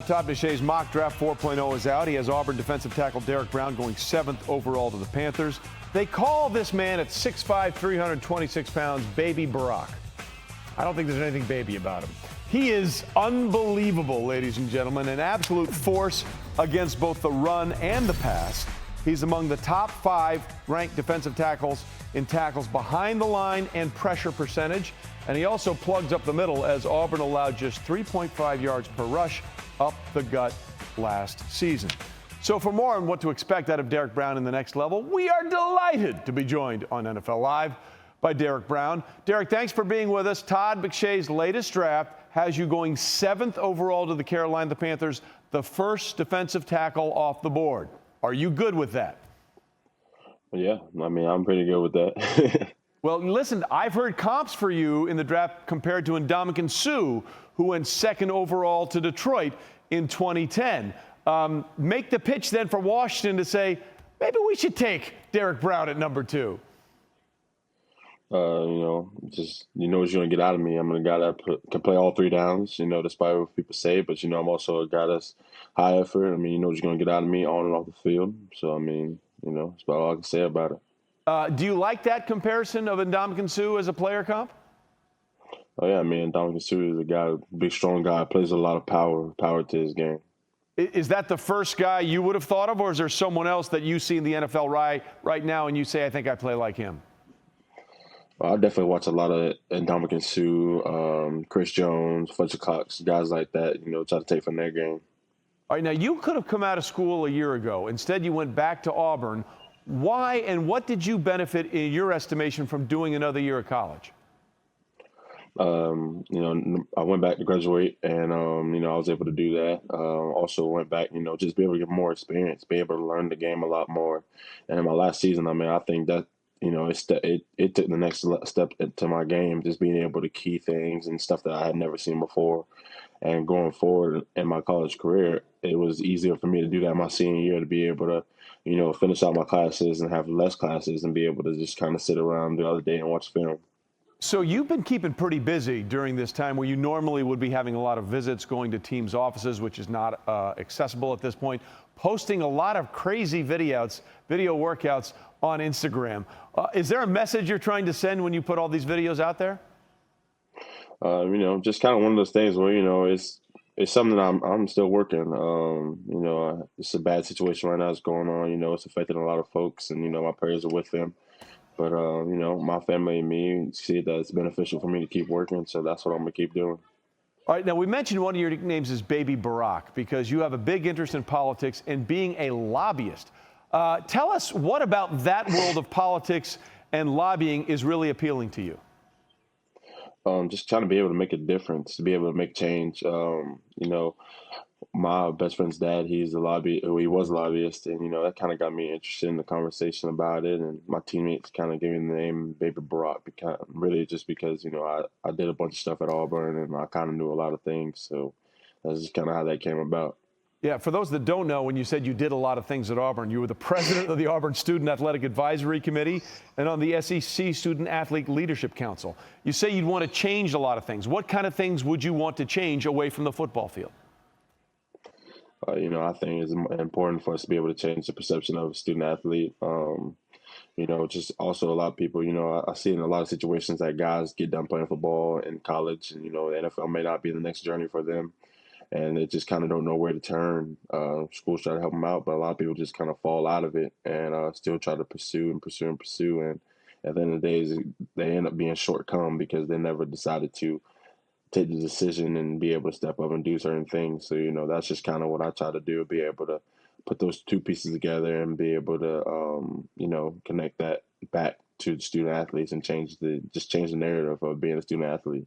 Todd McShay's mock draft 4.0 is out. He has Auburn defensive tackle Derrick Brown going 7th overall to the Panthers. They call this man at 6'5", 326 pounds, Baby Barack. I don't think there's anything baby about him. He is unbelievable, ladies and gentlemen, an absolute force against both the run and the pass. He's among the top 5 ranked defensive tackles in tackles behind the line and pressure percentage. And he also plugs up the middle, as Auburn allowed just 3.5 yards per rush up the gut last season. So for more on what to expect out of Derrick Brown in the next level, we are delighted to be joined on NFL Live by Derrick Brown. Derrick, thanks for being with us. Todd McShay's latest draft has you going 7th overall to the Carolina Panthers, the first defensive tackle off the board. Are you good with that? Yeah, I mean, I'm pretty good with that. Well, listen, I've heard comps for you in the draft compared to Ndamukong Suh, who went 2nd overall to Detroit in 2010. Make the pitch then for Washington to say, maybe we should take Derrick Brown at number 2. Just what you're going to get out of me. I'm a guy that can play all 3 downs, despite what people say. But, I'm also a guy that's high effort. I mean, what you're going to get out of me on and off the field. So, I mean, that's about all I can say about it. Do you like that comparison of Ndamukong Suh as a player comp? Oh, yeah, I mean, Ndamukong Suh is a guy, big, strong guy, plays a lot of power to his game. Is that the first guy you would have thought of, or is there someone else that you see in the NFL right now and you say, I think I play like him? I definitely watch a lot of Ndamukong Suh, Chris Jones, Fletcher Cox, guys like that, try to take from their game. All right, now you could have come out of school a year ago. Instead, you went back to Auburn. Why and what did you benefit, in your estimation, from doing another year of college? I went back to graduate, and, I was able to do that. Also went back, just be able to get more experience, be able to learn the game a lot more. And in my last season, I mean, I think that, it took the next step to my game, just being able to key things and stuff that I had never seen before. And going forward in my college career, it was easier for me to do that my senior year, to be able to, finish out my classes and have less classes and be able to just kind of sit around the other day and watch film. So you've been keeping pretty busy during this time where you normally would be having a lot of visits, going to teams' offices, which is not accessible at this point, posting a lot of crazy video workouts on Instagram. Is there a message you're trying to send when you put all these videos out there? Just kind of one of those things where, it's something that I'm still working. It's a bad situation right now that's going on. It's affecting a lot of folks, and, my prayers are with them. But, my family and me see that it's beneficial for me to keep working, so that's what I'm going to keep doing. All right, now we mentioned one of your nicknames is Baby Barack because you have a big interest in politics and being a lobbyist. Tell us what about that world of politics and lobbying is really appealing to you? Just trying to be able to make a difference, to be able to make change. My best friend's dad, he was a lobbyist, and, that kind of got me interested in the conversation about it. And my teammates kind of gave me the name Baby Barack, because I did a bunch of stuff at Auburn, and I kind of knew a lot of things. So that's just kind of how that came about. Yeah, for those that don't know, when you said you did a lot of things at Auburn, you were the president of the Auburn Student Athletic Advisory Committee and on the SEC Student Athlete Leadership Council. You say you'd want to change a lot of things. What kind of things would you want to change away from the football field? I think it's important for us to be able to change the perception of a student athlete. Just also a lot of people, I see in a lot of situations that guys get done playing football in college, and, the NFL may not be the next journey for them. And they just kind of don't know where to turn. Schools try to help them out, but a lot of people just kind of fall out of it and still try to pursue. And at the end of the day, they end up being short-come because they never decided to take the decision and be able to step up and do certain things. So, that's just kind of what I try to do, be able to put those two pieces together and be able to, connect that back to the student athletes and change the narrative of being a student athlete.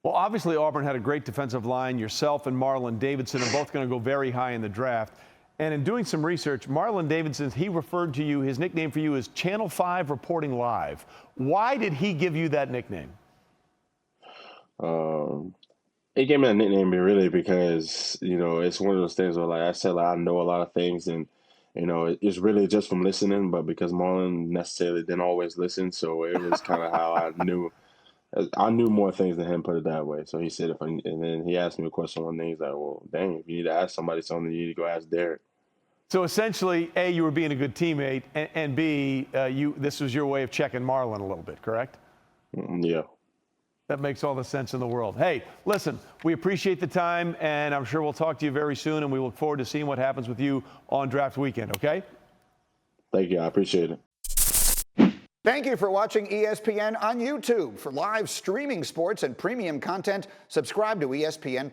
Well, obviously, Auburn had a great defensive line. Yourself and Marlon Davidson are both going to go very high in the draft. And in doing some research, Marlon Davidson, he referred to you, his nickname for you is Channel 5 Reporting Live. Why did he give you that nickname? He gave me that nickname really because, it's one of those things where, like I said, I know a lot of things, and, it's really just from listening, but because Marlon necessarily didn't always listen, so it was kind of how I knew I knew more things than him, put it that way. So he said, and then he asked me a question one day. He's like, well, dang, if you need to ask somebody something, you need to go ask Derrick. So essentially, A, you were being a good teammate, and B, this was your way of checking Marlon a little bit, correct? Yeah. That makes all the sense in the world. Hey, listen, we appreciate the time, and I'm sure we'll talk to you very soon, and we look forward to seeing what happens with you on draft weekend, okay? Thank you. I appreciate it. Thank you for watching ESPN on YouTube. For live streaming sports and premium content, subscribe to ESPN+.